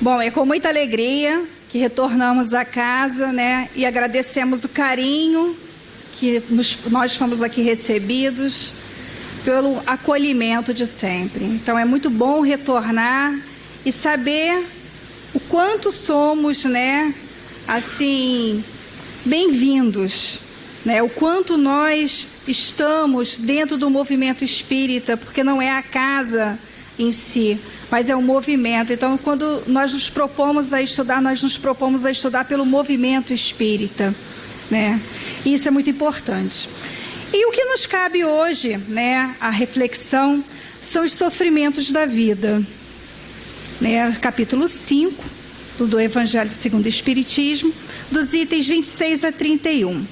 Bom, é com muita alegria que retornamos a casa, né? E agradecemos o carinho que nós fomos aqui recebidos, pelo acolhimento de sempre. Então é muito bom retornar e saber o quanto somos, né? Assim, bem-vindos, né? O quanto nós estamos dentro do movimento espírita, porque não é a casa em si, mas é um movimento. Então, quando nós nos propomos a estudar, nós nos propomos a estudar pelo movimento espírita, né? E isso é muito importante. E o que nos cabe hoje, né, a reflexão, são os sofrimentos da vida, né? Capítulo 5 do Evangelho segundo o Espiritismo, dos itens 26 a 31.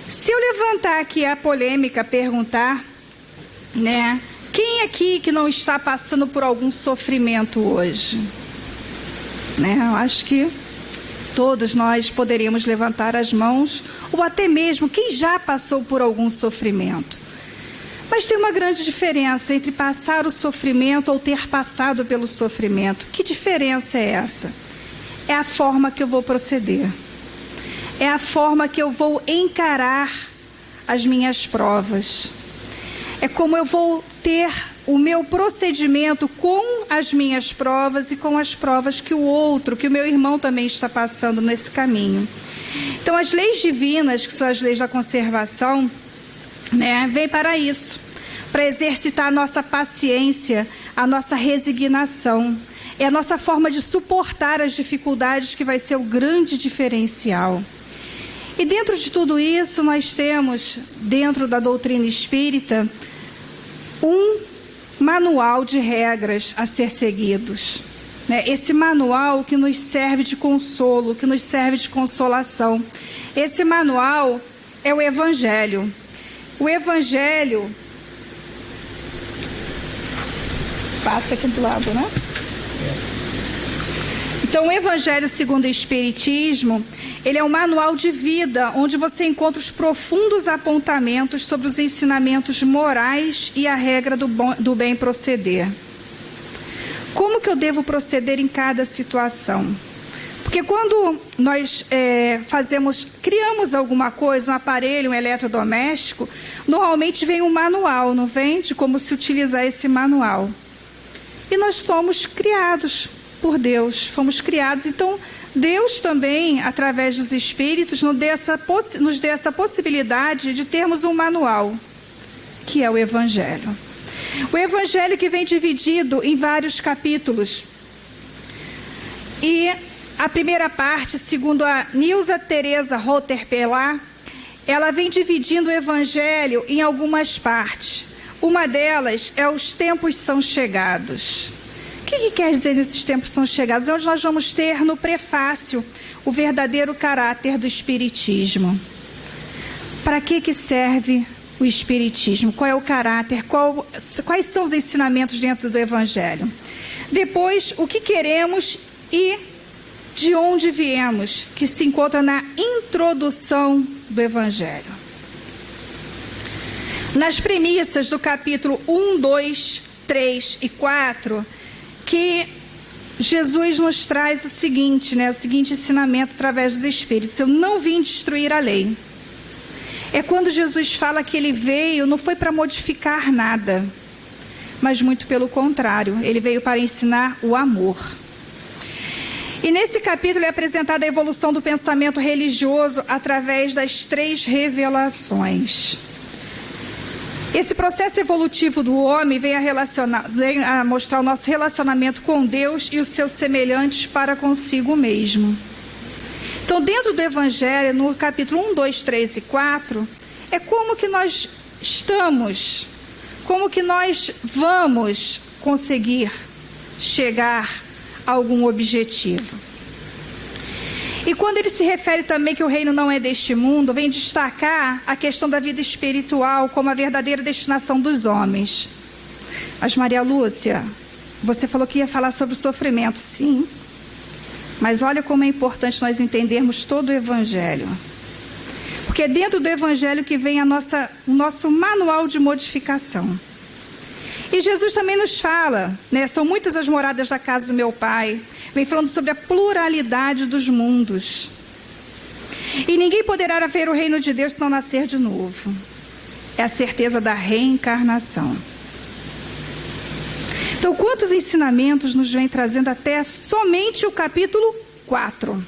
Se eu levantar aqui a polêmica, perguntar, né, quem aqui que não está passando por algum sofrimento hoje? Né, eu acho que todos nós poderíamos levantar as mãos, ou até mesmo quem já passou por algum sofrimento. Mas tem uma grande diferença entre passar o sofrimento ou ter passado pelo sofrimento. Que diferença é essa? É a forma que eu vou proceder. É a forma que eu vou encarar as minhas provas. É como eu vou ter o meu procedimento com as minhas provas e com as provas que o outro, que o meu irmão também está passando nesse caminho. Então, as leis divinas, que são as leis da conservação, né, vem para isso, para exercitar a nossa paciência, a nossa resignação. É a nossa forma de suportar as dificuldades que vai ser o grande diferencial. E dentro de tudo isso, nós temos, dentro da doutrina espírita, um manual de regras a ser seguidos, né? Esse manual que nos serve de consolo, que nos serve de consolação. Esse manual é o Evangelho. O Evangelho... Passa aqui do lado, né? Então, o Evangelho segundo o Espiritismo, ele é um manual de vida, onde você encontra os profundos apontamentos sobre os ensinamentos morais e a regra do bem proceder. Como que eu devo proceder em cada situação? Porque quando nós criamos alguma coisa, um aparelho, um eletrodoméstico, normalmente vem um manual, não vem? De como se utilizar esse manual. E nós somos criados por Deus, fomos criados. Então, Deus também, através dos Espíritos, nos dê essa possibilidade de termos um manual, que é o Evangelho. O Evangelho que vem dividido em vários capítulos. E a primeira parte, segundo a Nilza Teresa Rother-Pelar, ela vem dividindo o Evangelho em algumas partes. Uma delas é os tempos são chegados. O que quer dizer esses tempos são chegados? Onde nós vamos ter no prefácio o verdadeiro caráter do Espiritismo. Para que serve o Espiritismo? Qual é o caráter? Quais são os ensinamentos dentro do Evangelho? Depois, o que queremos e de onde viemos, que se encontra na introdução do Evangelho. Nas premissas do capítulo 1, 2, 3 e 4... que Jesus nos traz o seguinte, né, o seguinte ensinamento através dos Espíritos: eu não vim destruir a lei. É quando Jesus fala que ele veio, não foi para modificar nada, mas muito pelo contrário, ele veio para ensinar o amor. E nesse capítulo é apresentada a evolução do pensamento religioso através das 3 revelações. Esse processo evolutivo do homem vem a mostrar o nosso relacionamento com Deus e os seus semelhantes para consigo mesmo. Então, dentro do Evangelho, no capítulo 1, 2, 3 e 4, é como que nós estamos, como que nós vamos conseguir chegar a algum objetivo. E quando ele se refere também que o reino não é deste mundo, vem destacar a questão da vida espiritual como a verdadeira destinação dos homens. Mas, Maria Lúcia, você falou que ia falar sobre o sofrimento. Sim, mas olha como é importante nós entendermos todo o Evangelho. Porque é dentro do Evangelho que vem o nosso manual de modificação. E Jesus também nos fala, né? São muitas as moradas da casa do meu Pai. Vem falando sobre a pluralidade dos mundos. E ninguém poderá ver o reino de Deus se não nascer de novo. É a certeza da reencarnação. Então, quantos ensinamentos nos vem trazendo até somente o capítulo 4?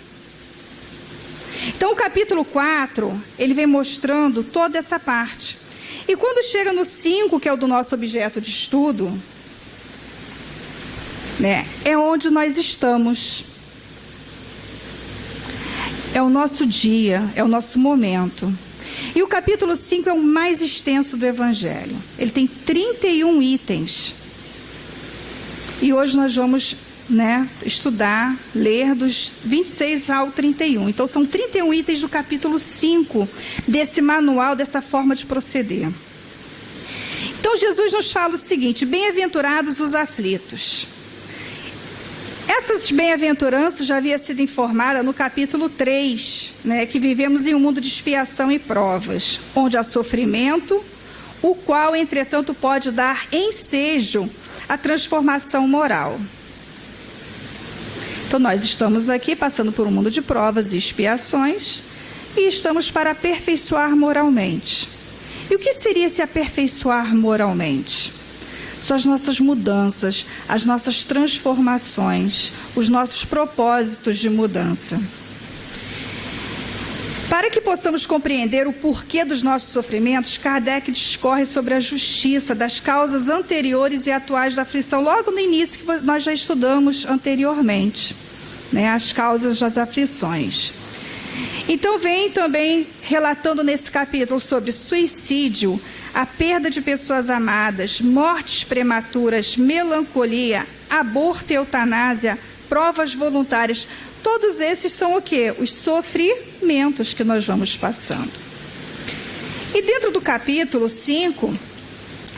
Então, o capítulo 4, ele vem mostrando toda essa parte. E quando chega no 5, que é o do nosso objeto de estudo, né, é onde nós estamos. É o nosso dia, é o nosso momento. E o capítulo 5 é o mais extenso do Evangelho. Ele tem 31 itens. E hoje nós vamos, né, estudar, ler dos 26 ao 31. Então, são 31 itens do capítulo 5, desse manual, dessa forma de proceder. Então, Jesus nos fala o seguinte: bem-aventurados os aflitos. Essas bem-aventuranças já havia sido informada no capítulo 3, né, que vivemos em um mundo de expiação e provas, onde há sofrimento, o qual, entretanto, pode dar ensejo à transformação moral. Então, nós estamos aqui passando por um mundo de provas e expiações e estamos para aperfeiçoar moralmente. E o que seria se aperfeiçoar moralmente? São as nossas mudanças, as nossas transformações, os nossos propósitos de mudança. Para que possamos compreender o porquê dos nossos sofrimentos, Kardec discorre sobre a justiça das causas anteriores e atuais da aflição, logo no início, que nós já estudamos anteriormente, né, as causas das aflições. Então, vem também relatando nesse capítulo sobre suicídio, a perda de pessoas amadas, mortes prematuras, melancolia, aborto e eutanásia, provas voluntárias. Todos esses são o quê? Os sofrimentos que nós vamos passando. E dentro do capítulo 5,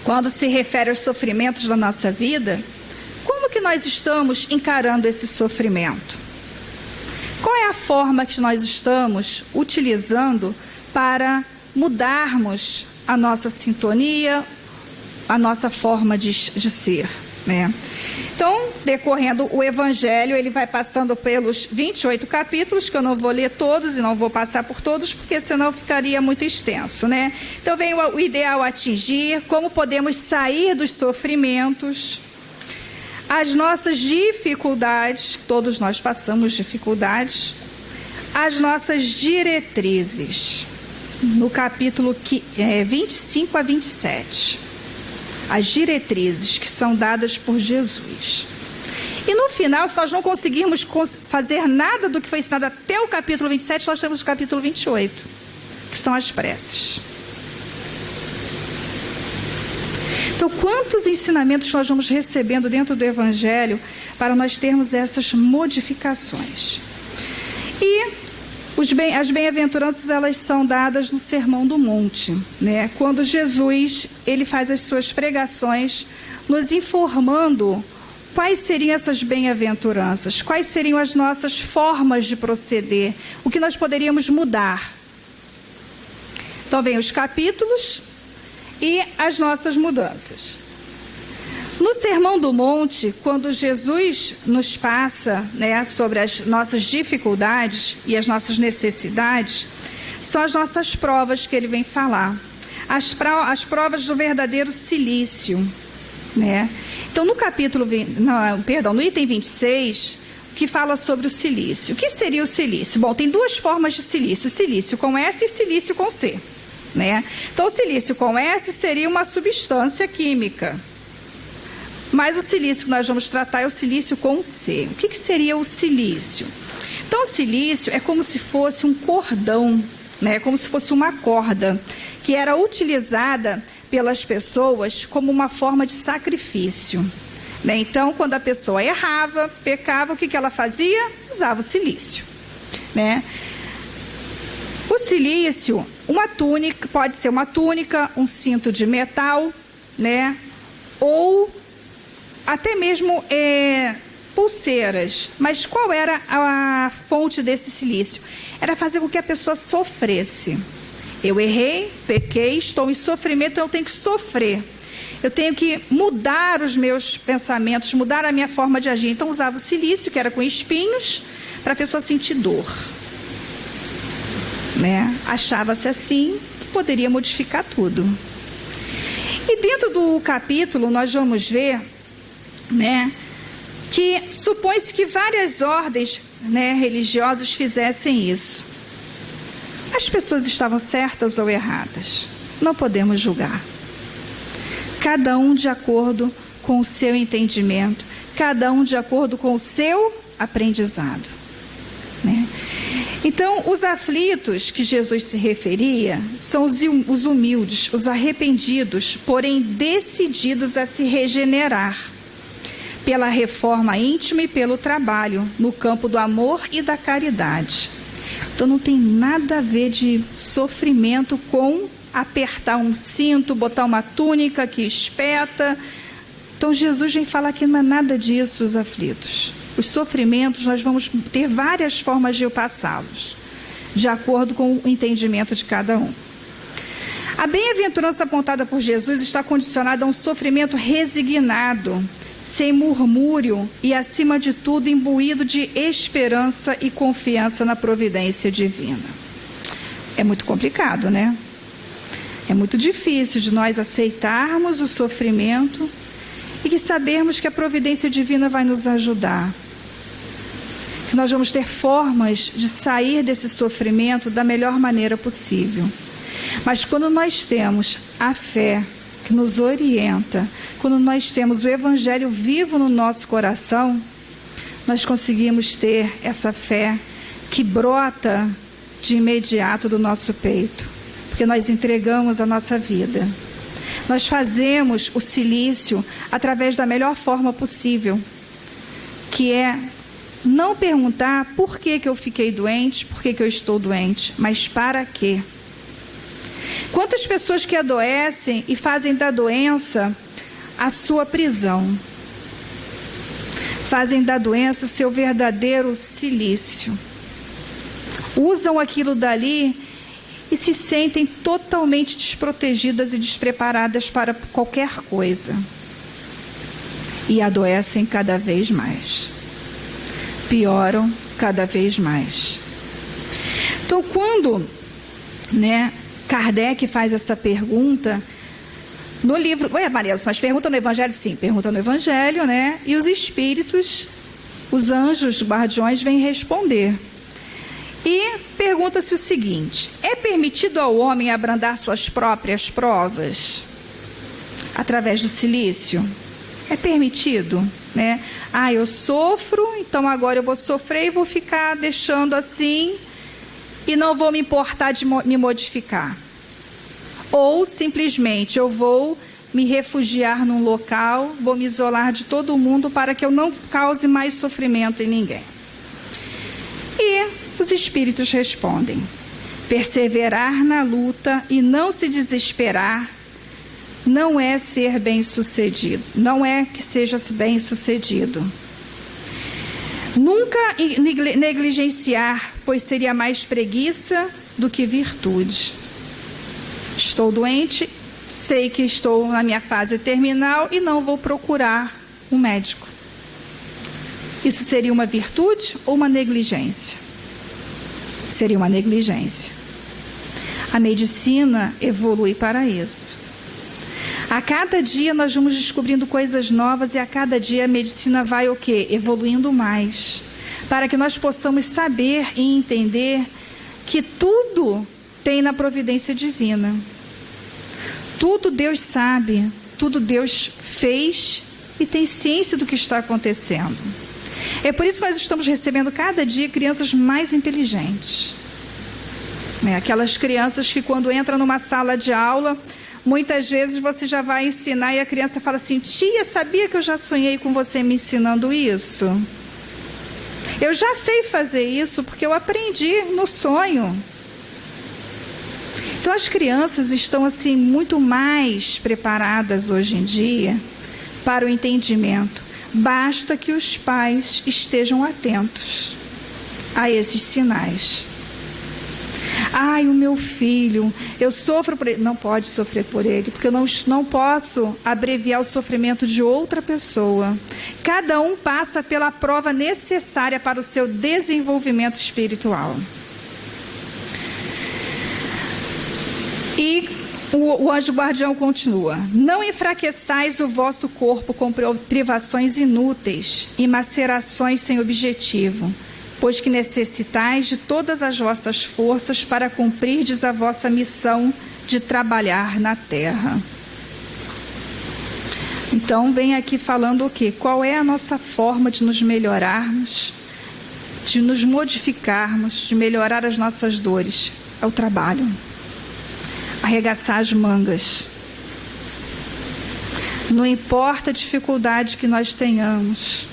quando se refere aos sofrimentos da nossa vida, como que nós estamos encarando esse sofrimento? Qual é a forma que nós estamos utilizando para mudarmos a nossa sintonia, a nossa forma de ser, né? Então, decorrendo o Evangelho, ele vai passando pelos 28 capítulos, que eu não vou ler todos e não vou passar por todos, porque senão ficaria muito extenso, né? Então, vem o ideal a atingir, como podemos sair dos sofrimentos, as nossas dificuldades, todos nós passamos dificuldades, as nossas diretrizes, no capítulo 25 a 27. As diretrizes que são dadas por Jesus. E no final, se nós não conseguirmos fazer nada do que foi ensinado até o capítulo 27, nós temos o capítulo 28, que são as preces. Então, quantos ensinamentos nós vamos recebendo dentro do Evangelho para nós termos essas modificações? E as bem-aventuranças, elas são dadas no Sermão do Monte, né? Quando Jesus, ele faz as suas pregações, nos informando quais seriam essas bem-aventuranças, quais seriam as nossas formas de proceder, o que nós poderíamos mudar. Então, vem os capítulos e as nossas mudanças. No Sermão do Monte, quando Jesus nos passa, né, sobre as nossas dificuldades e as nossas necessidades, são as nossas provas que ele vem falar. As provas do verdadeiro cilício, né? Então, no item 26, que fala sobre o cilício. O que seria o cilício? Bom, tem duas formas de cilício: cilício com S e cilício com C, né? Então, o cilício com S seria uma substância química. Mas o silício que nós vamos tratar é o silício com C. O que seria o silício? Então, o silício é como se fosse um cordão, né? Como se fosse uma corda, que era utilizada pelas pessoas como uma forma de sacrifício, né? Então, quando a pessoa errava, pecava, o que ela fazia? Usava o silício, né? O silício, uma túnica, pode ser uma túnica, um cinto de metal, né? Ou até mesmo pulseiras. Mas qual era a fonte desse silício? Era fazer com que a pessoa sofresse. Eu errei, pequei, estou em sofrimento, então eu tenho que sofrer. Eu tenho que mudar os meus pensamentos, mudar a minha forma de agir. Então, usava o silício, que era com espinhos, para a pessoa sentir dor. Né? Achava-se assim que poderia modificar tudo. E dentro do capítulo, nós vamos ver, né, que supõe-se que várias ordens, né, religiosas fizessem isso. As pessoas estavam certas ou erradas? Não podemos julgar. Cada um de acordo com o seu entendimento, cada um de acordo com o seu aprendizado. Né? Então, os aflitos que Jesus se referia são os humildes, os arrependidos, porém decididos a se regenerar pela reforma íntima e pelo trabalho no campo do amor e da caridade. Então, não tem nada a ver de sofrimento com apertar um cinto, botar uma túnica que espeta. Então, Jesus vem falar que não é nada disso, os aflitos. Os sofrimentos, nós vamos ter várias formas de passá-los, de acordo com o entendimento de cada um. A bem-aventurança apontada por Jesus está condicionada a um sofrimento resignado, sem murmúrio e, acima de tudo, imbuído de esperança e confiança na providência divina. É muito complicado, né? É muito difícil de nós aceitarmos o sofrimento e que sabermos que a providência divina vai nos ajudar. Que nós vamos ter formas de sair desse sofrimento da melhor maneira possível. Mas quando nós temos a fé que nos orienta, quando nós temos o Evangelho vivo no nosso coração, nós conseguimos ter essa fé que brota de imediato do nosso peito, porque nós entregamos a nossa vida. Nós fazemos o silício através da melhor forma possível, que é não perguntar por que eu fiquei doente, por que eu estou doente, mas para quê. Quantas pessoas que adoecem e fazem da doença a sua prisão, fazem da doença o seu verdadeiro silício, usam aquilo dali e se sentem totalmente desprotegidas e despreparadas para qualquer coisa. E adoecem cada vez mais. Pioram cada vez mais. Então, quando, né, Kardec faz essa pergunta, no livro... Ué, Maria, mas pergunta no Evangelho? Sim, pergunta no Evangelho, né? E os espíritos, os anjos guardiões, vêm responder. E pergunta-se o seguinte: é permitido ao homem abrandar suas próprias provas através do silício? É permitido, né? Ah, eu sofro, então agora eu vou sofrer e vou ficar deixando assim e não vou me importar de me modificar. Ou simplesmente eu vou me refugiar num local, vou me isolar de todo mundo para que eu não cause mais sofrimento em ninguém. E os espíritos respondem: perseverar na luta e não se desesperar não é ser bem-sucedido, não é que seja bem-sucedido. Nunca negligenciar, pois seria mais preguiça do que virtude. Estou doente, sei que estou na minha fase terminal e não vou procurar um médico. Isso seria uma virtude ou uma negligência? Seria uma negligência. A medicina evolui para isso. A cada dia nós vamos descobrindo coisas novas e a cada dia a medicina vai o quê? Evoluindo mais. Para que nós possamos saber e entender que tudo tem na providência divina. Tudo Deus sabe, tudo Deus fez e tem ciência do que está acontecendo. É por isso que nós estamos recebendo cada dia crianças mais inteligentes. Aquelas crianças que quando entram numa sala de aula, muitas vezes você já vai ensinar e a criança fala assim: tia, sabia que eu já sonhei com você me ensinando isso? Eu já sei fazer isso porque eu aprendi no sonho. Então as crianças estão assim muito mais preparadas hoje em dia para o entendimento. Basta que os pais estejam atentos a esses sinais. Ai, o meu filho, eu sofro por ele. Não pode sofrer por ele, porque eu não posso abreviar o sofrimento de outra pessoa. Cada um passa pela prova necessária para o seu desenvolvimento espiritual. E o anjo guardião continua: não enfraqueçais o vosso corpo com privações inúteis e macerações sem objetivo, pois que necessitais de todas as vossas forças para cumprirdes a vossa missão de trabalhar na terra. Então, vem aqui falando o quê? Qual é a nossa forma de nos melhorarmos, de nos modificarmos, de melhorar as nossas dores? É o trabalho. Arregaçar as mangas. Não importa a dificuldade que nós tenhamos,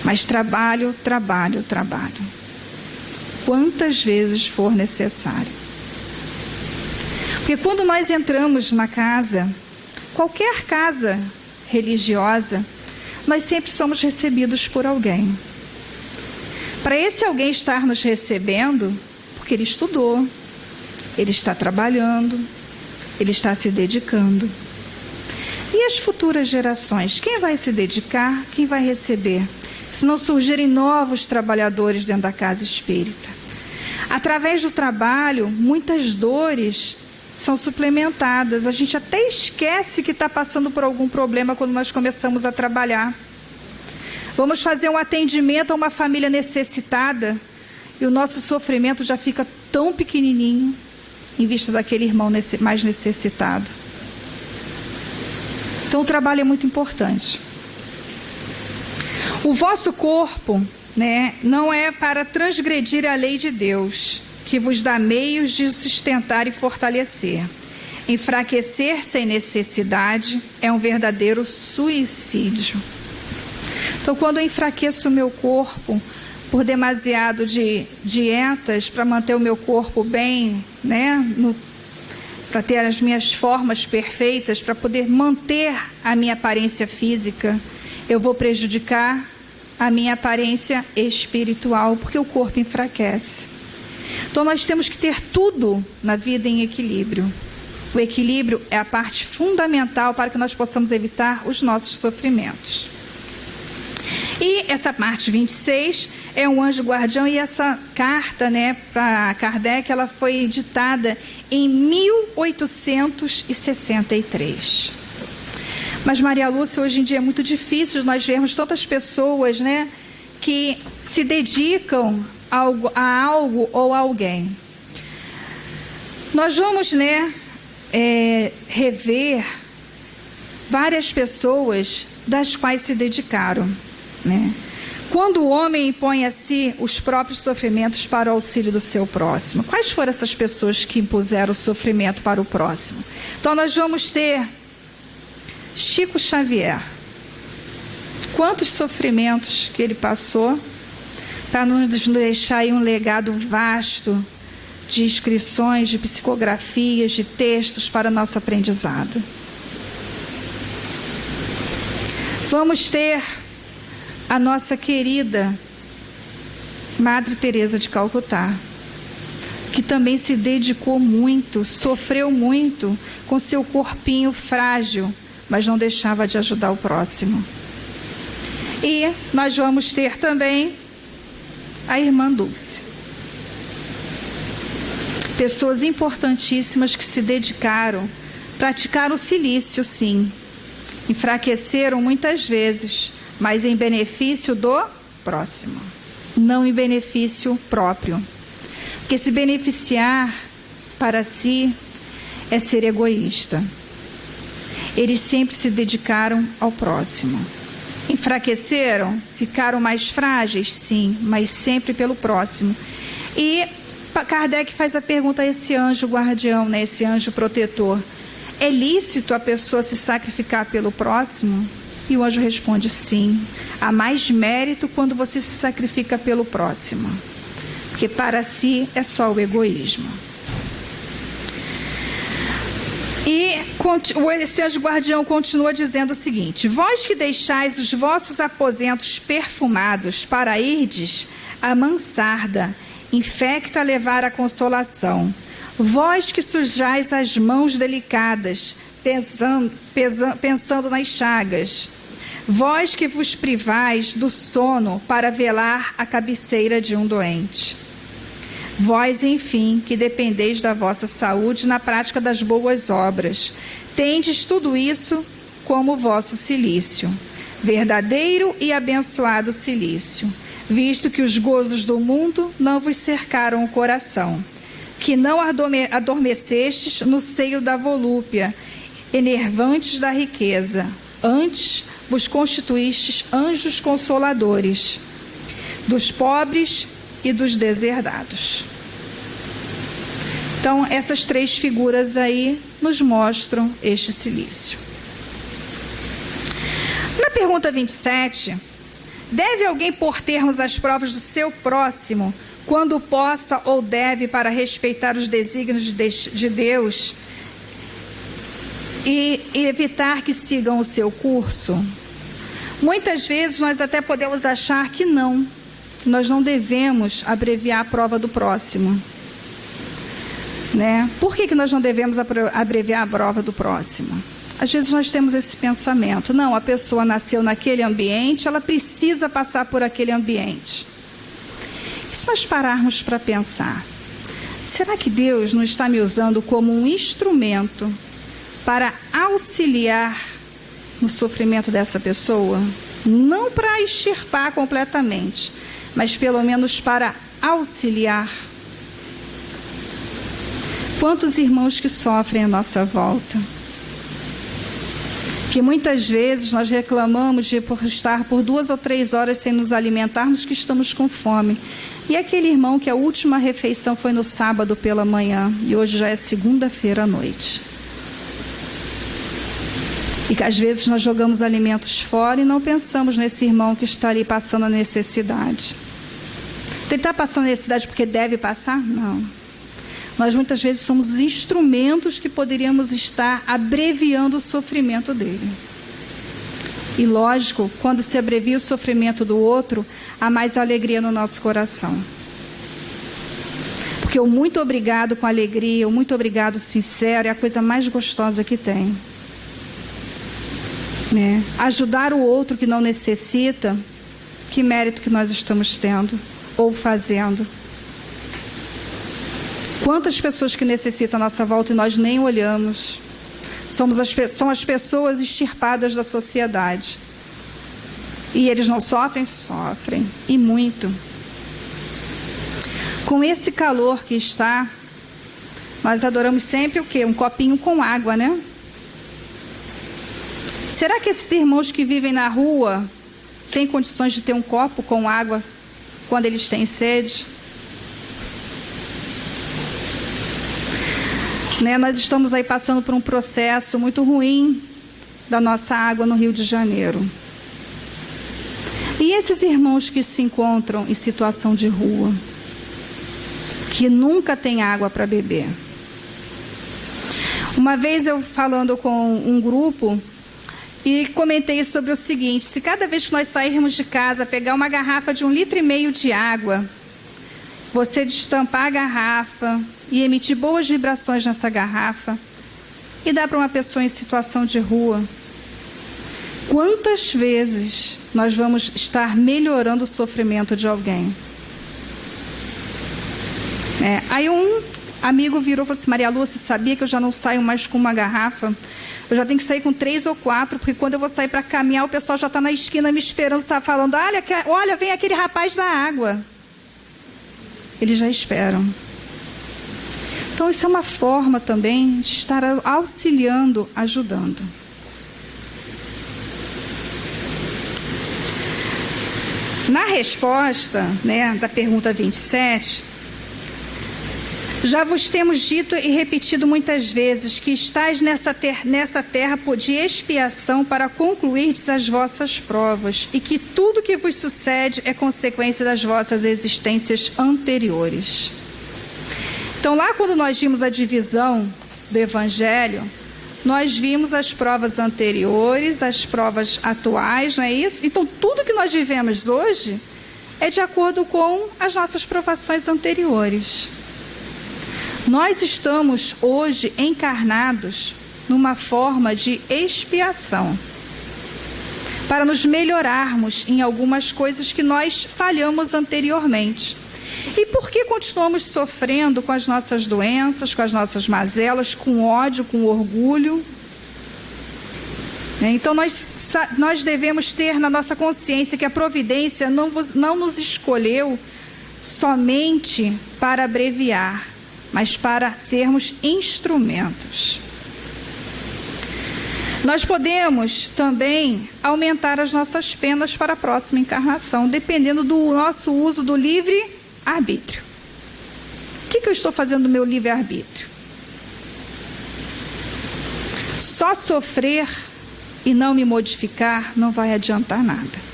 mas trabalho, trabalho, trabalho. Quantas vezes for necessário. Porque quando nós entramos na casa, qualquer casa religiosa, nós sempre somos recebidos por alguém. Para esse alguém estar nos recebendo, porque ele estudou, ele está trabalhando, ele está se dedicando. E as futuras gerações? Quem vai se dedicar? Quem vai receber? Se não surgirem novos trabalhadores dentro da casa espírita. Através do trabalho, muitas dores são suplementadas. A gente até esquece que está passando por algum problema quando nós começamos a trabalhar. Vamos fazer um atendimento a uma família necessitada e o nosso sofrimento já fica tão pequenininho em vista daquele irmão mais necessitado. Então o trabalho é muito importante. O vosso corpo, não é para transgredir a lei de Deus, que vos dá meios de sustentar e fortalecer. Enfraquecer sem necessidade é um verdadeiro suicídio. Então, quando eu enfraqueço o meu corpo por demasiado de dietas para manter o meu corpo bem, para ter as minhas formas perfeitas, para poder manter a minha aparência física, eu vou prejudicar a minha aparência espiritual, porque o corpo enfraquece. Então nós temos que ter tudo na vida em equilíbrio. O equilíbrio é a parte fundamental para que nós possamos evitar os nossos sofrimentos. E essa parte 26 é um anjo guardião, e essa carta, para Kardec, ela foi ditada em 1863. Mas, Maria Lúcia, hoje em dia é muito difícil nós vermos tantas pessoas, que se dedicam a algo ou a alguém. Nós vamos, rever várias pessoas das quais se dedicaram, Quando o homem impõe a si os próprios sofrimentos para o auxílio do seu próximo, quais foram essas pessoas que impuseram o sofrimento para o próximo? Então, nós vamos ter Chico Xavier. Quantos sofrimentos que ele passou para nos deixar aí um legado vasto de inscrições, de psicografias, de textos para nosso aprendizado. Vamos ter a nossa querida Madre Teresa de Calcutá, que também se dedicou muito, sofreu muito com seu corpinho frágil, mas não deixava de ajudar o próximo. E nós vamos ter também a irmã Dulce. Pessoas importantíssimas que se dedicaram, praticaram o silício, sim. Enfraqueceram muitas vezes, mas em benefício do próximo, não em benefício próprio. Porque se beneficiar para si é ser egoísta. Eles sempre se dedicaram ao próximo. Enfraqueceram? Ficaram mais frágeis? Sim, mas sempre pelo próximo. E Kardec faz a pergunta a esse anjo guardião, esse anjo protetor: é lícito a pessoa se sacrificar pelo próximo? E o anjo responde: sim. Há mais mérito quando você se sacrifica pelo próximo, porque para si é só o egoísmo. E esse anjo guardião continua dizendo o seguinte: vós que deixais os vossos aposentos perfumados para irdes à mansarda infecta a levar a consolação. Vós que sujais as mãos delicadas, pensando nas chagas. Vós que vos privais do sono para velar a cabeceira de um doente. Vós, enfim, que dependeis da vossa saúde na prática das boas obras, tendes tudo isso como vosso cilício, verdadeiro e abençoado cilício, visto que os gozos do mundo não vos cercaram o coração, que não adormecestes no seio da volúpia, enervantes da riqueza, antes vos constituístes anjos consoladores dos pobres e dos deserdados. Então, essas três figuras aí nos mostram este cilício. Na pergunta 27, deve alguém pôr termos às provas do seu próximo, quando possa ou deve, para respeitar os desígnios de Deus e evitar que sigam o seu curso? Muitas vezes nós até podemos achar que não. Nós não devemos abreviar a prova do próximo, né? Por que nós não devemos abreviar a prova do próximo? Às vezes nós temos esse pensamento: não, a pessoa nasceu naquele ambiente, ela precisa passar por aquele ambiente. E se nós pararmos para pensar, será que Deus não está me usando como um instrumento para auxiliar no sofrimento dessa pessoa? Não para extirpar completamente, mas pelo menos para auxiliar. Quantos irmãos que sofrem à nossa volta, que muitas vezes nós reclamamos de por estar por 2 ou 3 horas sem nos alimentarmos, que estamos com fome. E aquele irmão que a última refeição foi no sábado pela manhã e hoje já é segunda-feira à noite. E que às vezes nós jogamos alimentos fora e não pensamos nesse irmão que está ali passando a necessidade. Ele está passando a necessidade porque deve passar? Não. Nós muitas vezes somos os instrumentos que poderíamos estar abreviando o sofrimento dele. E lógico, quando se abrevia o sofrimento do outro, há mais alegria no nosso coração. Porque o muito obrigado com alegria, o muito obrigado sincero é a coisa mais gostosa que tem. Né? Ajudar o outro que não necessita, que mérito que nós estamos tendo ou fazendo. Quantas pessoas que necessitam a nossa volta e nós nem olhamos. São as pessoas extirpadas da sociedade. E eles não sofrem? Sofrem, e muito. Com esse calor que está, nós adoramos sempre o quê? Um copinho com água, né? Será que esses irmãos que vivem na rua têm condições de ter um copo com água quando eles têm sede? Né? Nós estamos aí passando por um processo muito ruim da nossa água no Rio de Janeiro. E esses irmãos que se encontram em situação de rua, que nunca têm água para beber. Uma vez eu falando com um grupo e comentei sobre o seguinte: se cada vez que nós sairmos de casa, pegar uma garrafa de 1,5 litro de água, você destampar a garrafa e emitir boas vibrações nessa garrafa e dar para uma pessoa em situação de rua, quantas vezes nós vamos estar melhorando o sofrimento de alguém? Aí um amigo virou e falou assim: Maria Lúcia, você sabia que eu já não saio mais com uma garrafa? Eu já tenho que sair com 3 ou 4, porque quando eu vou sair para caminhar, o pessoal já está na esquina me esperando, está falando: olha, vem aquele rapaz da água. Eles já esperam. Então, isso é uma forma também de estar auxiliando, ajudando. Na resposta, né, da pergunta 27, já vos temos dito e repetido muitas vezes que estáis nessa terra de expiação para concluirdes as vossas provas e que tudo que vos sucede é consequência das vossas existências anteriores. Então, lá quando nós vimos a divisão do Evangelho, nós vimos as provas anteriores, as provas atuais, não é isso? Então, tudo que nós vivemos hoje é de acordo com as nossas provações anteriores. Nós estamos hoje encarnados numa forma de expiação, para nos melhorarmos em algumas coisas que nós falhamos anteriormente. E por que continuamos sofrendo com as nossas doenças, com as nossas mazelas, com ódio, com orgulho? Então nós devemos ter na nossa consciência que a providência não nos escolheu somente para abreviar, mas para sermos instrumentos. Nós podemos também aumentar as nossas penas para a próxima encarnação, dependendo do nosso uso do livre-arbítrio. O que eu estou fazendo no meu livre-arbítrio? Só sofrer e não me modificar não vai adiantar nada.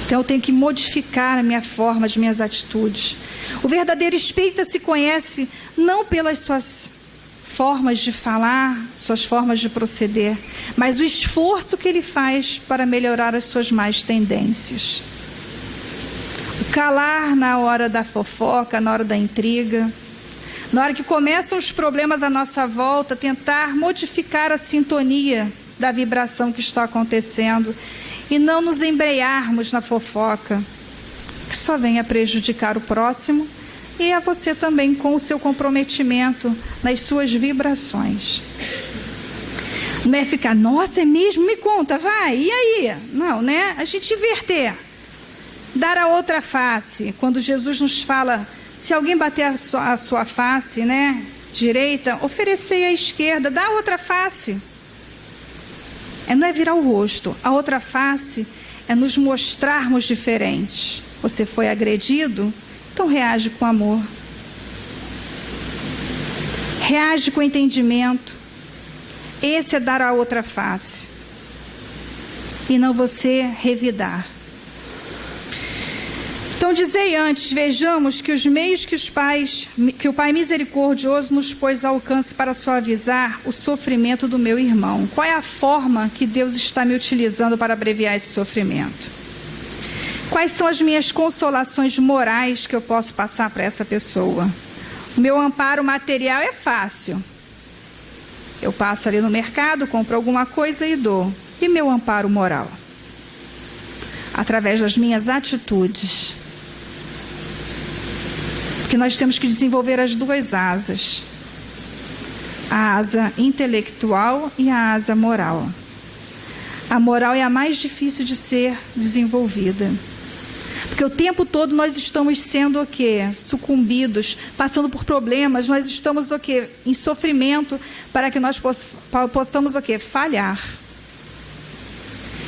Então eu tenho que modificar a minha forma, as minhas atitudes. O verdadeiro espírita se conhece não pelas suas formas de falar, suas formas de proceder, mas o esforço que ele faz para melhorar as suas más tendências. O calar na hora da fofoca, na hora da intriga, na hora que começam os problemas à nossa volta, tentar modificar a sintonia da vibração que está acontecendo e não nos embrearmos na fofoca, que só vem a prejudicar o próximo e a você também com o seu comprometimento nas suas vibrações. Não é ficar, nossa, é mesmo? Me conta, vai, e aí? Não, né? A gente inverter. Dar a outra face. Quando Jesus nos fala, se alguém bater a sua face, né, direita, oferecer a esquerda, dá a outra face. Não é virar o rosto. A outra face é nos mostrarmos diferentes. Você foi agredido? Então reage com amor. Reage com entendimento. Esse é dar a outra face. E não você revidar. Então dizei antes, vejamos que os meios que o Pai misericordioso nos pôs ao alcance para suavizar o sofrimento do meu irmão. Qual é a forma que Deus está me utilizando para abreviar esse sofrimento? Quais são as minhas consolações morais que eu posso passar para essa pessoa? O meu amparo material é fácil. Eu passo ali no mercado, compro alguma coisa e dou. E meu amparo moral? Através das minhas atitudes. Porque nós temos que desenvolver as duas asas. A asa intelectual e a asa moral. A moral é a mais difícil de ser desenvolvida. Porque o tempo todo nós estamos sendo o quê? Sucumbidos, passando por problemas, nós estamos o quê? Em sofrimento, para que nós possamos o quê? Falhar.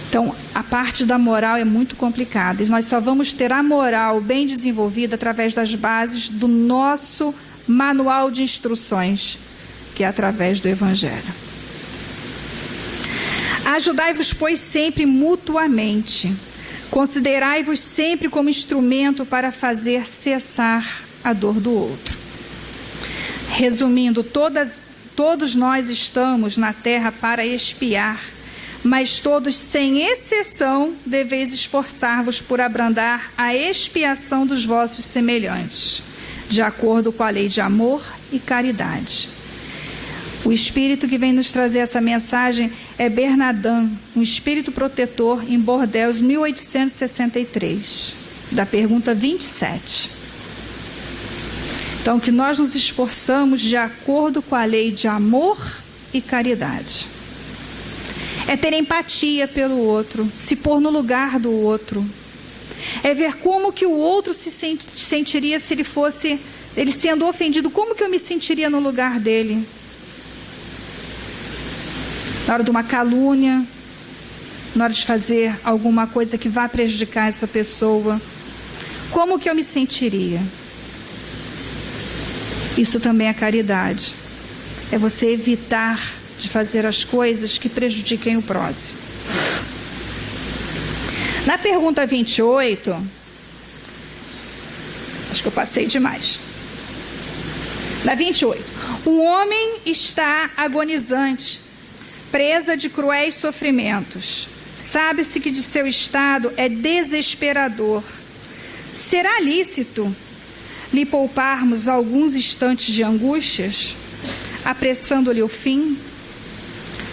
Então, a parte da moral é muito complicada. E nós só vamos ter a moral bem desenvolvida através das bases do nosso manual de instruções, que é através do Evangelho. Ajudai-vos, pois, sempre mutuamente. Considerai-vos sempre como instrumento para fazer cessar a dor do outro. Resumindo, todos nós estamos na terra para expiar, mas todos, sem exceção, deveis esforçar-vos por abrandar a expiação dos vossos semelhantes, de acordo com a lei de amor e caridade. O espírito que vem nos trazer essa mensagem é Bernardin, um espírito protetor em Bordeaux, 1863, da pergunta 27. Então, que nós nos esforçamos de acordo com a lei de amor e caridade. É ter empatia pelo outro, se pôr no lugar do outro. É ver como que o outro se sentiria se ele sendo ofendido, como que eu me sentiria no lugar dele. Na hora de uma calúnia, na hora de fazer alguma coisa que vá prejudicar essa pessoa, como que eu me sentiria? Isso também é caridade. É você evitar de fazer as coisas que prejudiquem o próximo. Na pergunta 28, acho que eu passei demais. Na 28, um homem está agonizante, presa de cruéis sofrimentos. Sabe-se que de seu estado é desesperador. Será lícito lhe pouparmos alguns instantes de angústias, apressando-lhe o fim?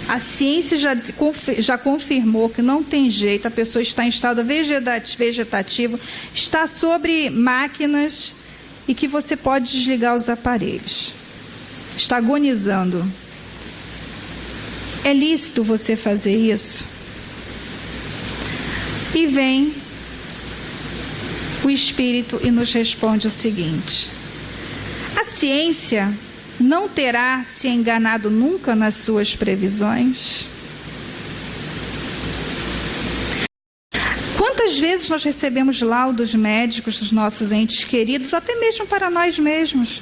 A ciência já confirmou que não tem jeito, a pessoa está em estado vegetativo, está sobre máquinas e que você pode desligar os aparelhos. Está agonizando. É lícito você fazer isso? E vem o Espírito e nos responde o seguinte: a ciência não terá se enganado nunca nas suas previsões? Quantas vezes nós recebemos laudos médicos dos nossos entes queridos, até mesmo para nós mesmos?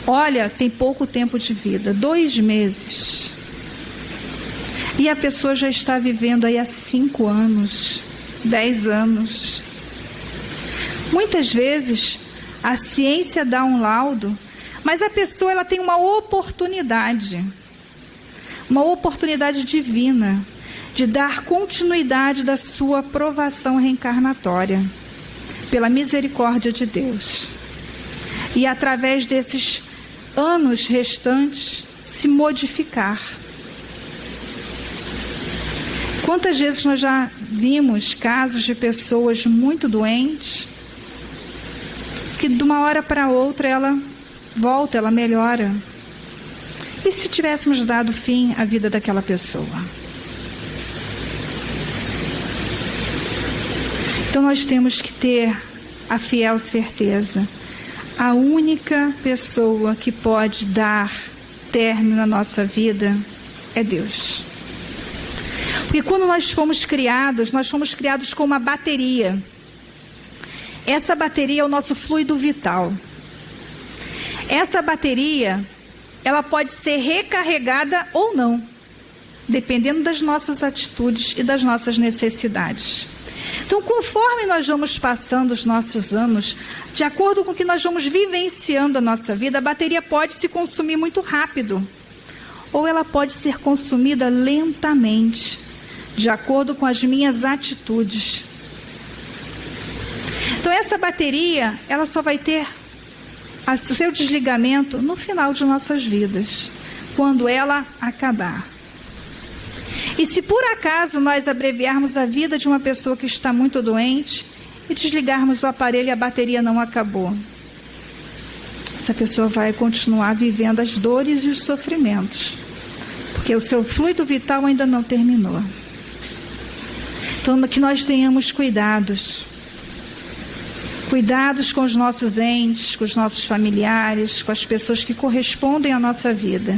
Olha, tem pouco tempo de vida, 2 meses. E a pessoa já está vivendo aí há 5 anos, 10 anos. Muitas vezes a ciência dá um laudo, mas a pessoa ela tem uma oportunidade divina de dar continuidade da sua provação reencarnatória, pela misericórdia de Deus. E através desses anos restantes se modificar. Quantas vezes nós já vimos casos de pessoas muito doentes, que de uma hora para outra ela volta, ela melhora. E se tivéssemos dado fim à vida daquela pessoa? Então nós temos que ter a fiel certeza. A única pessoa que pode dar término à nossa vida é Deus. Porque quando nós fomos criados com uma bateria. Essa bateria é o nosso fluido vital. Essa bateria, ela pode ser recarregada ou não, dependendo das nossas atitudes e das nossas necessidades. Então, conforme nós vamos passando os nossos anos, de acordo com o que nós vamos vivenciando a nossa vida, a bateria pode se consumir muito rápido, ou ela pode ser consumida lentamente, de acordo com as minhas atitudes. Então, essa bateria, ela só vai ter o seu desligamento no final de nossas vidas, quando ela acabar. E se por acaso nós abreviarmos a vida de uma pessoa que está muito doente e desligarmos o aparelho e a bateria não acabou, essa pessoa vai continuar vivendo as dores e os sofrimentos, porque o seu fluido vital ainda não terminou. Então, que nós tenhamos cuidados com os nossos entes, com os nossos familiares, com as pessoas que correspondem à nossa vida,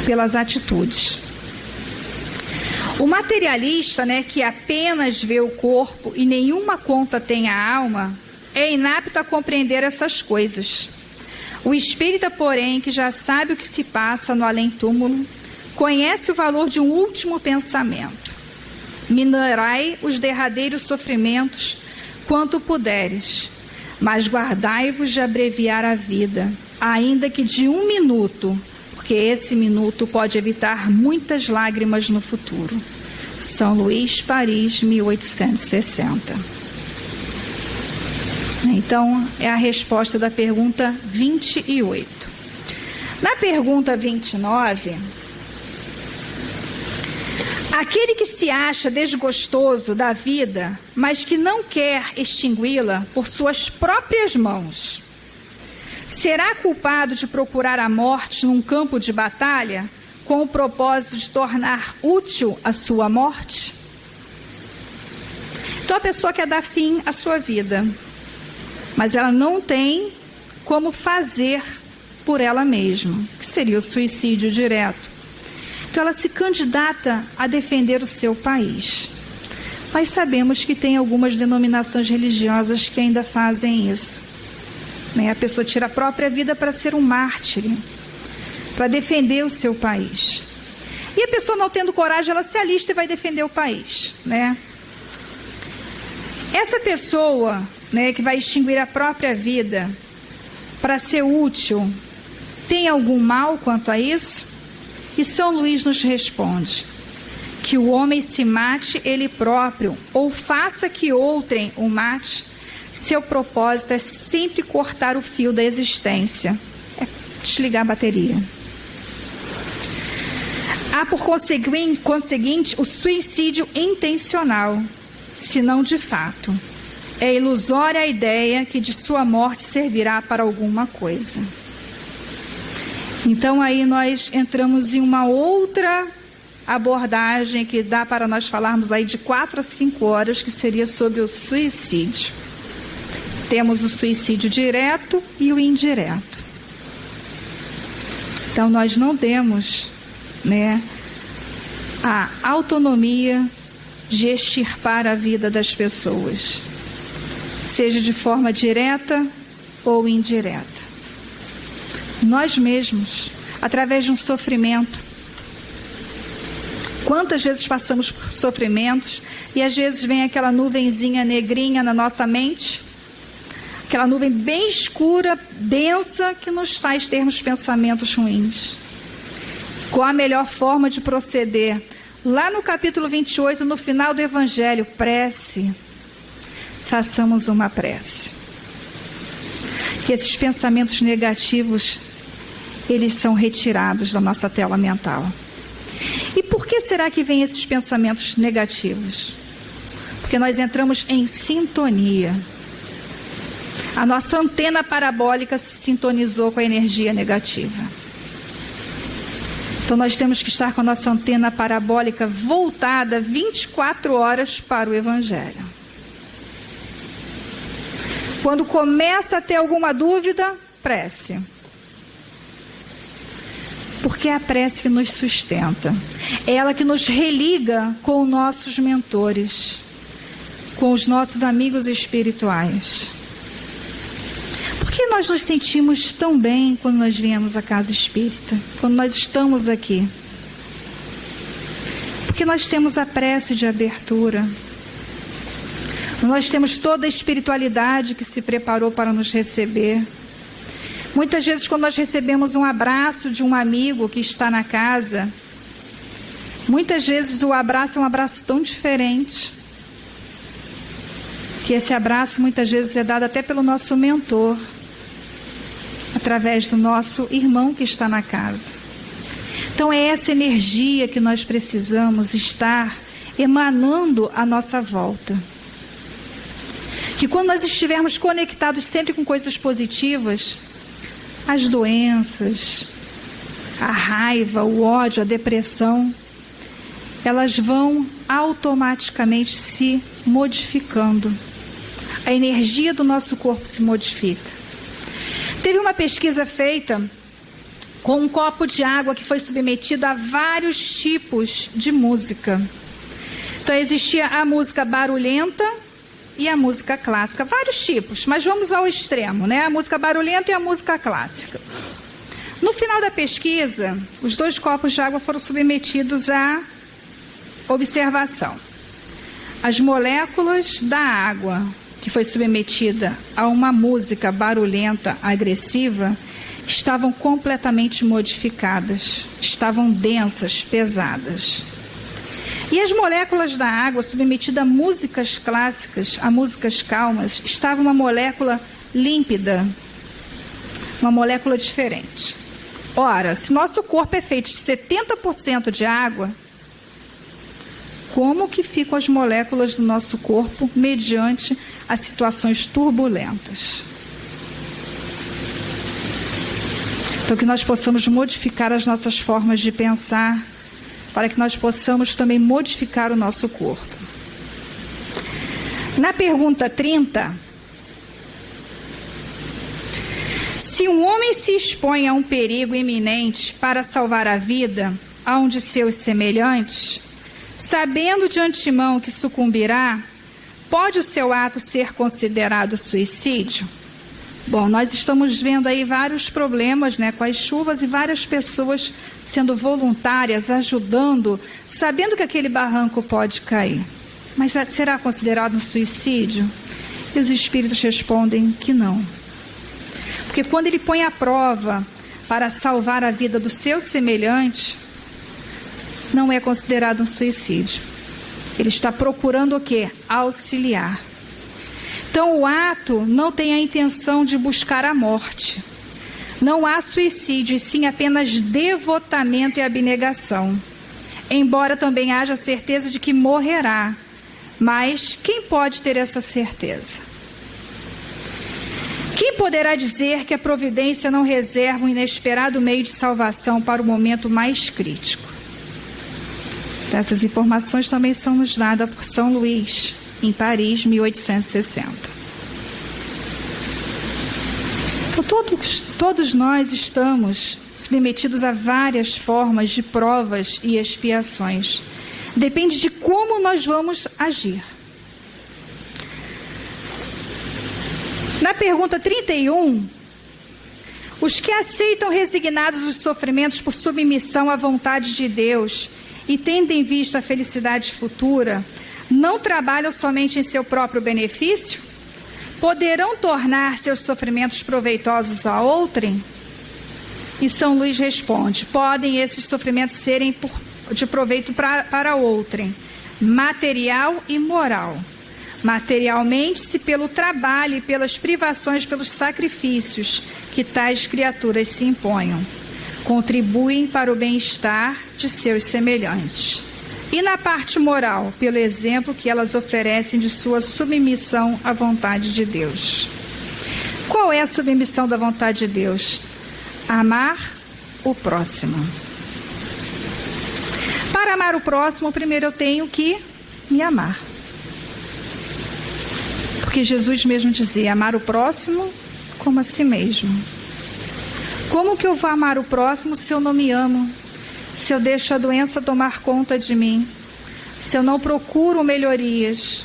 pelas atitudes. O materialista, que apenas vê o corpo e nenhuma conta tem a alma, é inapto a compreender essas coisas. O espírita, porém, que já sabe o que se passa no além-túmulo, conhece o valor de um último pensamento. Minorai os derradeiros sofrimentos quanto puderes, mas guardai-vos de abreviar a vida, ainda que de 1 minuto, porque esse minuto pode evitar muitas lágrimas no futuro. São Luís, Paris, 1860. Então, é a resposta da pergunta 28. Na pergunta 29, aquele que se acha desgostoso da vida, mas que não quer extingui-la por suas próprias mãos, será culpado de procurar a morte num campo de batalha com o propósito de tornar útil a sua morte? Então a pessoa quer dar fim à sua vida, mas ela não tem como fazer por ela mesma, que seria o suicídio direto. Então ela se candidata a defender o seu país. Mas sabemos que tem algumas denominações religiosas que ainda fazem isso. A pessoa tira a própria vida para ser um mártir, para defender o seu país. E a pessoa, não tendo coragem, ela se alista e vai defender o país, Essa pessoa, que vai extinguir a própria vida para ser útil, tem algum mal quanto a isso? E São Luís nos responde que o homem se mate ele próprio, ou faça que outrem o mate, seu propósito é sempre cortar o fio da existência, é desligar a bateria. Há, por conseguinte, o suicídio intencional, se não de fato. É ilusória a ideia que de sua morte servirá para alguma coisa. Então aí nós entramos em uma outra abordagem que dá para nós falarmos aí de 4 a 5 horas, que seria sobre o suicídio. Temos o suicídio direto e o indireto. Então nós não temos, a autonomia de extirpar a vida das pessoas, seja de forma direta ou indireta. Nós mesmos, através de um sofrimento, quantas vezes passamos por sofrimentos e às vezes vem aquela nuvenzinha negrinha na nossa mente, aquela nuvem bem escura, densa, que nos faz termos pensamentos ruins. Qual a melhor forma de proceder? Lá no capítulo 28, no final do Evangelho, prece. Façamos uma prece. Que esses pensamentos negativos, eles são retirados da nossa tela mental. E por que será que vem esses pensamentos negativos? Porque nós entramos em sintonia. A nossa antena parabólica se sintonizou com a energia negativa. Então nós temos que estar com a nossa antena parabólica voltada 24 horas para o Evangelho. Quando começa a ter alguma dúvida, prece. Porque é a prece que nos sustenta. É ela que nos religa com os nossos mentores, com os nossos amigos espirituais. Por que nós nos sentimos tão bem quando nós viemos à casa espírita? Quando nós estamos aqui? Porque nós temos a prece de abertura. Nós temos toda a espiritualidade que se preparou para nos receber. Muitas vezes, quando nós recebemos um abraço de um amigo que está na casa, muitas vezes o abraço é um abraço tão diferente, que esse abraço muitas vezes é dado até pelo nosso mentor, através do nosso irmão que está na casa. Então é essa energia que nós precisamos estar emanando à nossa volta. Que quando nós estivermos conectados sempre com coisas positivas, as doenças, a raiva, o ódio, a depressão, elas vão automaticamente se modificando. A energia do nosso corpo se modifica. Teve uma pesquisa feita com um copo de água que foi submetido a vários tipos de música. Então existia a música barulhenta e a música clássica, vários tipos, mas vamos ao extremo, A música barulhenta e a música clássica. No final da pesquisa, os 2 copos de água foram submetidos à observação. As moléculas da água, que foi submetida a uma música barulhenta, agressiva, estavam completamente modificadas, estavam densas, pesadas. E as moléculas da água submetidas a músicas clássicas, a músicas calmas, estava uma molécula límpida, uma molécula diferente. Ora, se nosso corpo é feito de 70% de água, como que ficam as moléculas do nosso corpo mediante as situações turbulentas? Então, que nós possamos modificar as nossas formas de pensar, para que nós possamos também modificar o nosso corpo. Na pergunta 30, se um homem se expõe a um perigo iminente para salvar a vida a um de seus semelhantes, sabendo de antemão que sucumbirá, pode o seu ato ser considerado suicídio? Bom, nós estamos vendo aí vários problemas, com as chuvas e várias pessoas sendo voluntárias, ajudando, sabendo que aquele barranco pode cair. Mas será considerado um suicídio? E os espíritos respondem que não. Porque quando ele põe à prova para salvar a vida do seu semelhante, não é considerado um suicídio. Ele está procurando o quê? Auxiliar. Então, o ato não tem a intenção de buscar a morte. Não há suicídio, e sim apenas devotamento e abnegação. Embora também haja certeza de que morrerá. Mas quem pode ter essa certeza? Quem poderá dizer que a providência não reserva um inesperado meio de salvação para o momento mais crítico? Essas informações também são nos dadas por São Luís, em Paris, 1860. Então, todos nós estamos submetidos a várias formas de provas e expiações. Depende de como nós vamos agir. Na pergunta 31, os que aceitam resignados os sofrimentos por submissão à vontade de Deus e tendo em vista a felicidade futura, não trabalham somente em seu próprio benefício? Poderão tornar seus sofrimentos proveitosos a outrem? E São Luís responde: podem esses sofrimentos serem de proveito para outrem, material e moral. Materialmente, se pelo trabalho e pelas privações, pelos sacrifícios que tais criaturas se imponham, contribuem para o bem-estar de seus semelhantes. E na parte moral, pelo exemplo que elas oferecem de sua submissão à vontade de Deus. Qual é a submissão da vontade de Deus? Amar o próximo. Para amar o próximo, primeiro eu tenho que me amar. Porque Jesus mesmo dizia: amar o próximo como a si mesmo. Como que eu vou amar o próximo se eu não me amo? Se eu deixo a doença tomar conta de mim? Se eu não procuro melhorias?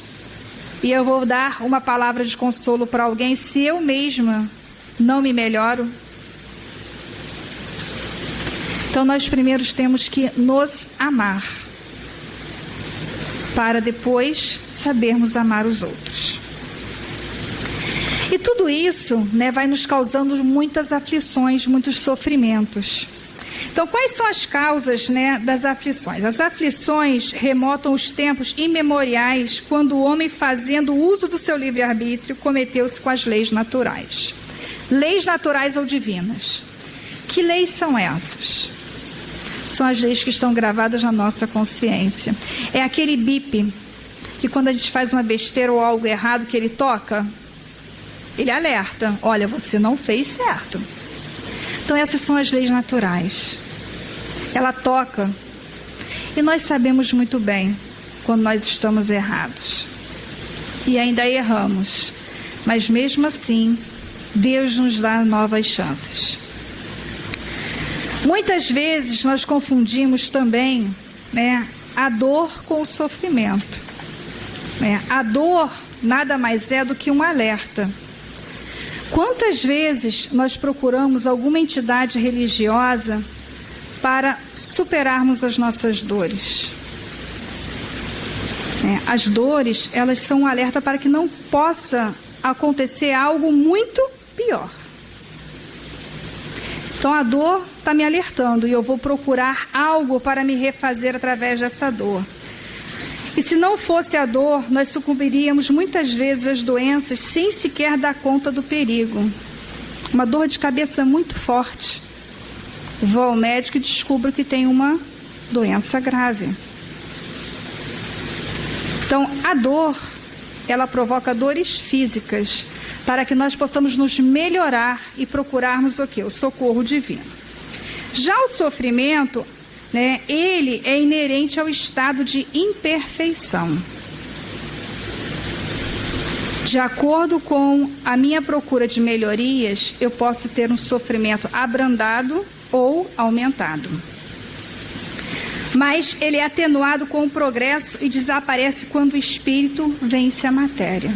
E eu vou dar uma palavra de consolo para alguém se eu mesma não me melhoro? Então, nós primeiros temos que nos amar, para depois sabermos amar os outros. E tudo isso, vai nos causando muitas aflições, muitos sofrimentos. Então, quais são as causas, das aflições? As aflições remontam os tempos imemoriais, quando o homem, fazendo uso do seu livre-arbítrio, cometeu-se com as leis naturais. Leis naturais ou divinas. Que leis são essas? São as leis que estão gravadas na nossa consciência. É aquele bip que, quando a gente faz uma besteira ou algo errado, que ele toca, ele alerta: olha, você não fez certo. Então, essas são as leis naturais. Ela toca. E nós sabemos muito bem quando nós estamos errados. E ainda erramos. Mas mesmo assim, Deus nos dá novas chances. Muitas vezes nós confundimos também, a dor com o sofrimento. A dor nada mais é do que um alerta. Quantas vezes nós procuramos alguma entidade religiosa para superarmos as nossas dores? As dores, elas são um alerta para que não possa acontecer algo muito pior. Então, a dor está me alertando e eu vou procurar algo para me refazer através dessa dor. E se não fosse a dor, nós sucumbiríamos muitas vezes às doenças sem sequer dar conta do perigo. Uma dor de cabeça muito forte. Vou ao médico e descubro que tem uma doença grave. Então, a dor, ela provoca dores físicas, para que nós possamos nos melhorar e procurarmos o quê? O socorro divino. Já o sofrimento, ele é inerente ao estado de imperfeição. De acordo com a minha procura de melhorias, eu posso ter um sofrimento abrandado ou aumentado. Mas ele é atenuado com o progresso e desaparece quando o espírito vence a matéria.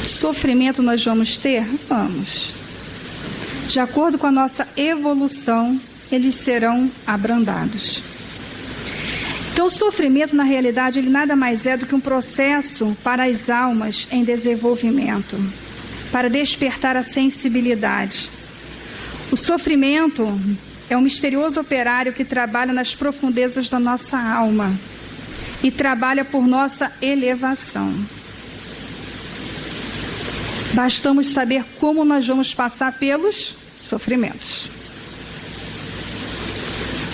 Sofrimento nós vamos ter? Vamos. De acordo com a nossa evolução, eles serão abrandados. Então, o sofrimento, na realidade, ele nada mais é do que um processo para as almas em desenvolvimento, para despertar a sensibilidade. O sofrimento, é um misterioso operário que trabalha nas profundezas da nossa alma e trabalha por nossa elevação. Bastamos saber como nós vamos passar pelos sofrimentos.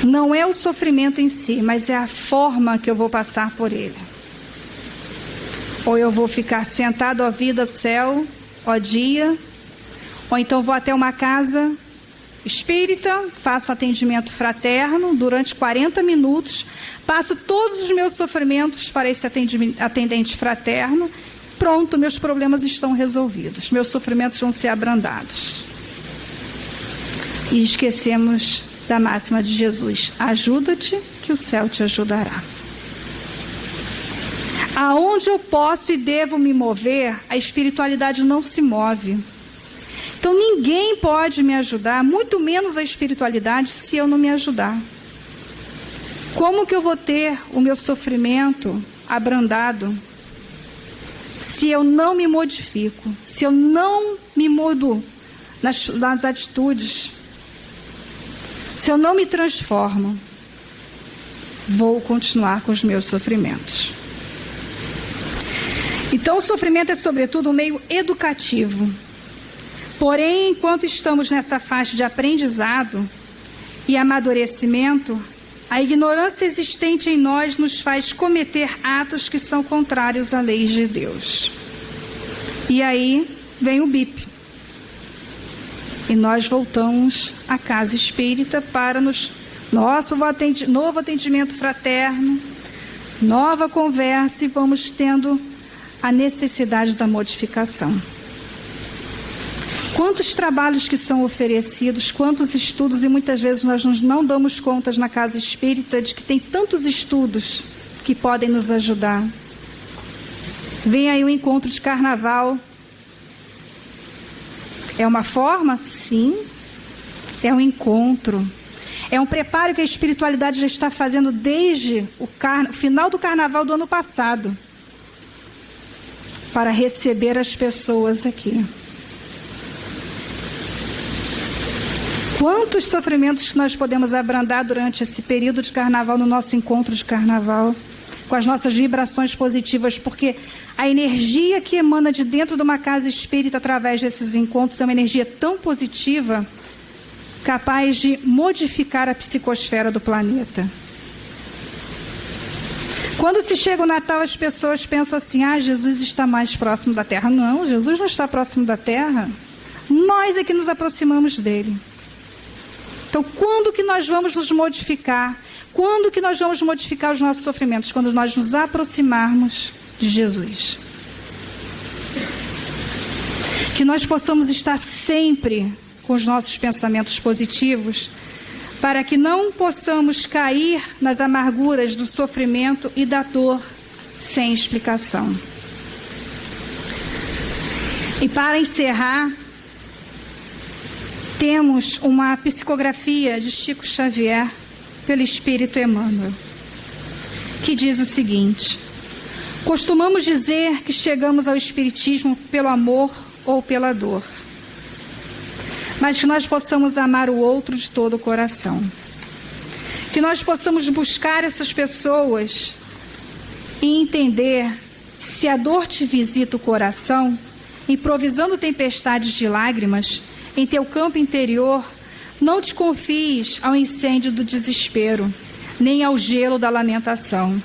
Não é o sofrimento em si, mas é a forma que eu vou passar por ele. Ou eu vou ficar sentado, ó vida, céu, ó dia, ou então vou até uma casa espírita, faço atendimento fraterno durante 40 minutos, passo todos os meus sofrimentos para esse atendente fraterno, pronto, meus problemas estão resolvidos, meus sofrimentos vão ser abrandados. E esquecemos da máxima de Jesus: ajuda-te, que o céu te ajudará. Aonde eu posso e devo me mover, a espiritualidade não se move. Então ninguém pode me ajudar, muito menos a espiritualidade, se eu não me ajudar. Como que eu vou ter o meu sofrimento abrandado se eu não me modifico, se eu não me mudo nas atitudes, se eu não me transformo? Vou continuar com os meus sofrimentos. Então o sofrimento é sobretudo um meio educativo. Porém, enquanto estamos nessa faixa de aprendizado e amadurecimento, a ignorância existente em nós nos faz cometer atos que são contrários à lei de Deus. E aí vem o bip. E nós voltamos à casa espírita para nosso novo atendimento fraterno, nova conversa, e vamos tendo a necessidade da modificação. Quantos trabalhos que são oferecidos, quantos estudos, e muitas vezes nós não damos contas na casa espírita de que tem tantos estudos que podem nos ajudar. Vem aí o encontro de carnaval. É uma forma? Sim. É um encontro. É um preparo que a espiritualidade já está fazendo desde o final do carnaval do ano passado, para receber as pessoas aqui. Quantos sofrimentos que nós podemos abrandar durante esse período de carnaval, no nosso encontro de carnaval, com as nossas vibrações positivas, porque a energia que emana de dentro de uma casa espírita através desses encontros é uma energia tão positiva, capaz de modificar a psicosfera do planeta. Quando se chega o Natal, as pessoas pensam assim: Jesus está mais próximo da Terra. Não, Jesus não está próximo da Terra. Nós é que nos aproximamos dele. Então, quando que nós vamos nos modificar? Quando que nós vamos modificar os nossos sofrimentos? Quando nós nos aproximarmos de Jesus. Que nós possamos estar sempre com os nossos pensamentos positivos, para que não possamos cair nas amarguras do sofrimento e da dor sem explicação. E para encerrar, temos uma psicografia de Chico Xavier pelo Espírito Emmanuel, que diz o seguinte: costumamos dizer que chegamos ao Espiritismo pelo amor ou pela dor, mas que nós possamos amar o outro de todo o coração. Que nós possamos buscar essas pessoas e entender: se a dor te visita o coração, improvisando tempestades de lágrimas em teu campo interior, não te confies ao incêndio do desespero, nem ao gelo da lamentação.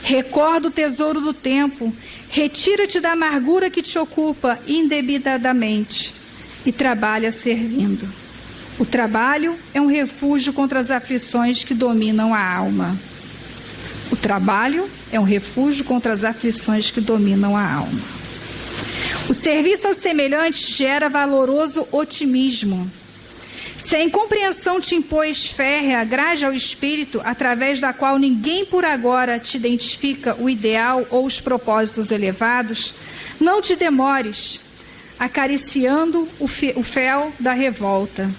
Recorda o tesouro do tempo, retira-te da amargura que te ocupa indebitadamente e trabalha servindo. O trabalho é um refúgio contra as aflições que dominam a alma. O trabalho é um refúgio contra as aflições que dominam a alma. O serviço aos semelhantes gera valoroso otimismo. Se a incompreensão te impôs férrea grade ao espírito, através da qual ninguém por agora te identifica o ideal ou os propósitos elevados, não te demores, acariciando o fel da revolta.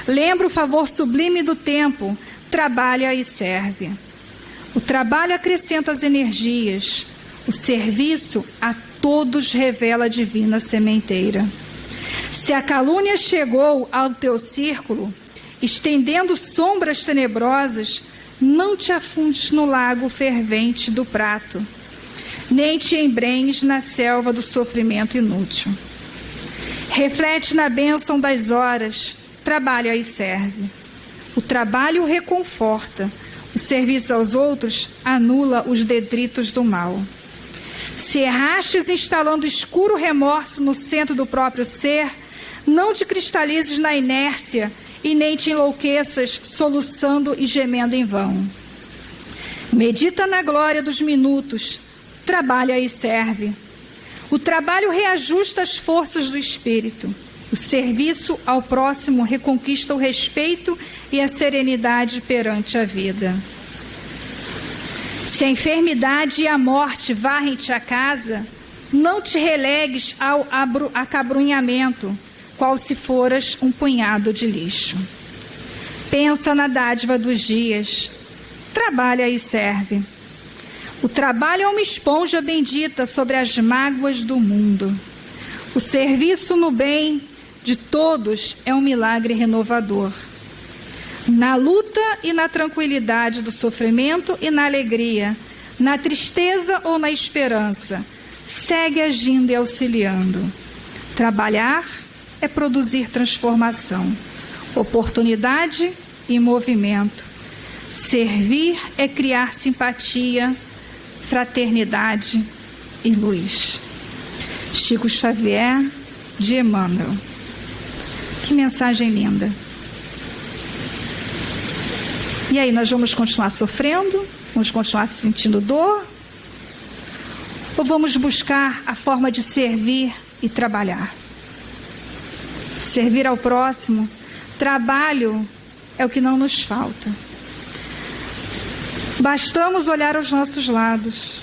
Lembra o favor sublime do tempo, trabalha e serve. O trabalho acrescenta as energias, o serviço a todos revela a divina sementeira. Se a calúnia chegou ao teu círculo estendendo sombras tenebrosas, não te afundes no lago fervente do prato, nem te embrenhes na selva do sofrimento inútil. Reflete na bênção das horas, trabalha e serve. O trabalho reconforta, o serviço aos outros anula os detritos do mal. Se errastes instalando escuro remorso no centro do próprio ser, não te cristalizes na inércia e nem te enlouqueças soluçando e gemendo em vão. Medita na glória dos minutos, trabalha e serve. O trabalho reajusta as forças do espírito. O serviço ao próximo reconquista o respeito e a serenidade perante a vida. Se a enfermidade e a morte varrem-te a casa, não te relegues ao acabrunhamento, qual se foras um punhado de lixo. Pensa na dádiva dos dias, trabalha e serve. O trabalho é uma esponja bendita sobre as mágoas do mundo. O serviço no bem de todos é um milagre renovador. Na luta e na tranquilidade do sofrimento e na alegria, na tristeza ou na esperança, segue agindo e auxiliando. Trabalhar é produzir transformação, oportunidade e movimento. Servir é criar simpatia, fraternidade e luz. Chico Xavier, de Emmanuel. Que mensagem linda. E aí, nós vamos continuar sofrendo? Vamos continuar sentindo dor? Ou vamos buscar a forma de servir e trabalhar? Servir ao próximo, trabalho é o que não nos falta. Bastamos olhar aos nossos lados,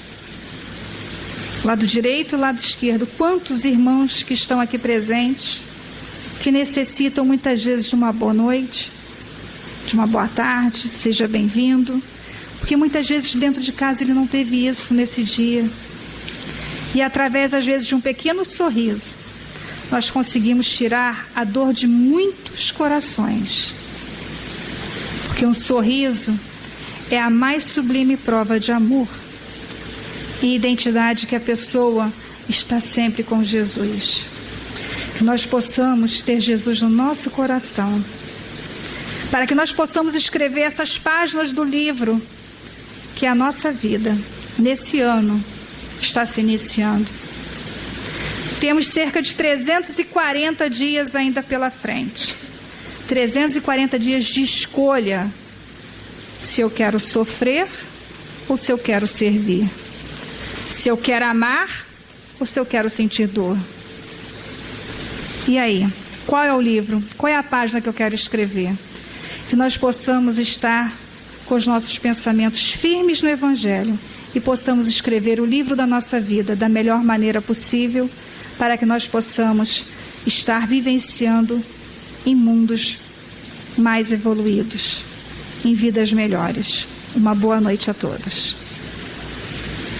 lado direito e lado esquerdo. Quantos irmãos que estão aqui presentes, que necessitam muitas vezes de uma boa noite, de uma boa tarde, seja bem-vindo, porque muitas vezes dentro de casa ele não teve isso nesse dia. E através, às vezes, de um pequeno sorriso, nós conseguimos tirar a dor de muitos corações. Porque um sorriso é a mais sublime prova de amor e identidade que a pessoa está sempre com Jesus. Que nós possamos ter Jesus no nosso coração, para que nós possamos escrever essas páginas do livro que é a nossa vida, nesse ano, está se iniciando. Temos cerca de 340 dias ainda pela frente. 340 dias de escolha. Se eu quero sofrer ou se eu quero servir. Se eu quero amar ou se eu quero sentir dor. E aí? Qual é o livro? Qual é a página que eu quero escrever? Que nós possamos estar com os nossos pensamentos firmes no Evangelho e possamos escrever o livro da nossa vida da melhor maneira possível, para que nós possamos estar vivenciando em mundos mais evoluídos, em vidas melhores. Uma boa noite a todos.